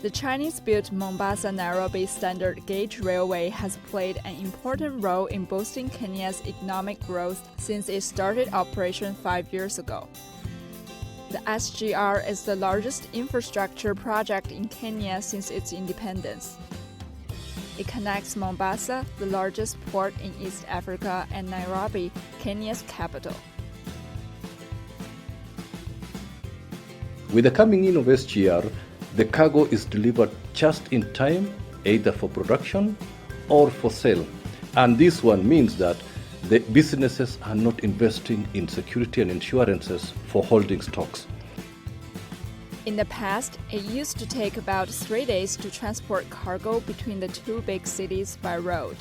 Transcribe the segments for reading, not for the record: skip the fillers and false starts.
The Chinese-built Mombasa-Nairobi standard gauge railway has played an important role in boosting Kenya's economic growth since it started operation 5 years ago. The SGR is the largest infrastructure project in Kenya since its independence. It connects Mombasa, the largest port in East Africa, and Nairobi, Kenya's capital. With the coming in of SGR, the cargo is delivered just in time, either for production or for sale. And this one means that the businesses are not investing in security and insurances for holding stocks. In the past, it used to take about 3 days to transport cargo between the two big cities by road.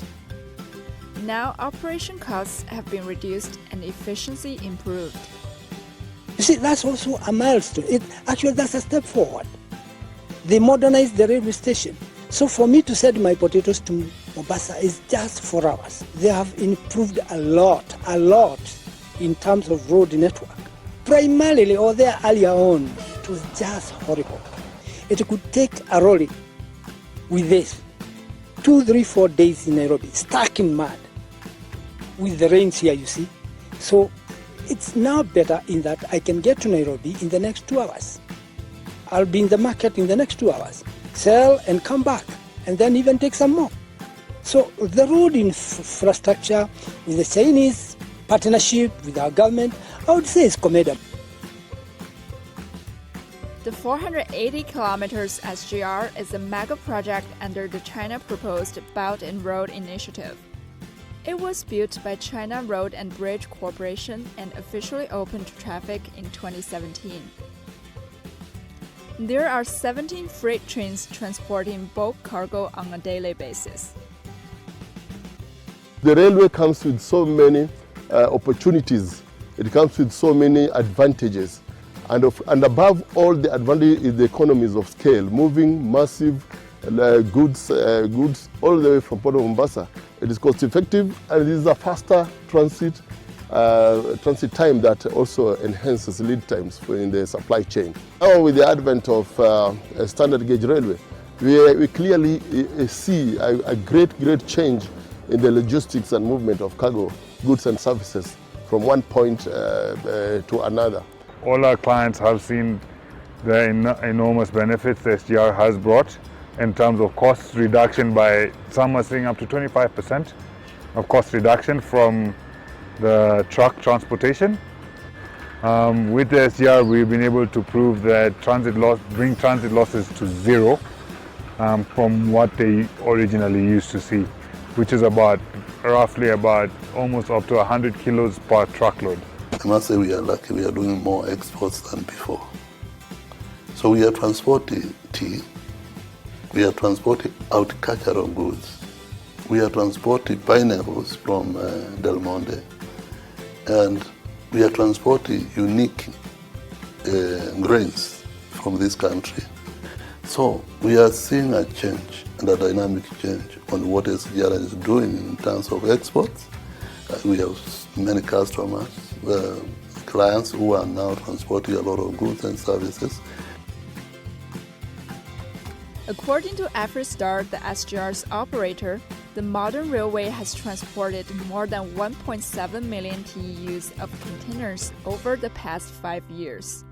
Now, operation costs have been reduced and efficiency improved. You see, that's also a milestone. Actually, that's a step forward. They modernized the railway station. So for me to send my potatoes to Mombasa is just 4 hours. They have improved a lot in terms of road network. Primarily, or there earlier on, it was just horrible. It could take a lorry with this 2, 3, 4 days in Nairobi, stuck in mud with the rains here, you see. So it's now better in that I can get to Nairobi in the next 2 hours. I'll be in the market in the next 2 hours, sell and come back, and then even take some more. So the road infrastructure with the Chinese partnership with our government, I would say is commendable. The 480 kilometers SGR is a mega project under the China-proposed Belt and Road Initiative. It was built by China Road and Bridge Corporation and officially opened to traffic in 2017. There are 17 freight trains transporting bulk cargo on a daily basis. The railway comes with so many opportunities. It comes with so many advantages. And above all the advantage is the economies of scale, moving massive goods all the way from Port of Mombasa. It is cost effective and it is a faster transit time that also enhances lead times in the supply chain. Now with the advent of a standard gauge railway, we clearly see a great change in the logistics and movement of cargo, goods and services from one point to another. All our clients have seen the enormous benefits the SGR has brought in terms of cost reduction by some are seeing up to 25% of cost reduction from the truck transportation. With the SGR, we've been able to prove that bring transit losses to zero from what they originally used to see, which is roughly almost up to 100 kilos per truckload. I must say we are lucky, we are doing more exports than before. So we are transporting tea, we are transporting agricultural goods, we are transporting pineapples from Del Monte, and we are transporting unique grains from this country. So we are seeing a change and a dynamic change on what SGR is doing in terms of exports. We have many customers, clients who are now transporting a lot of goods and services. According to AfriStar, the SGR's operator, the modern railway has transported more than 1.7 million TEUs of containers over the past 5 years.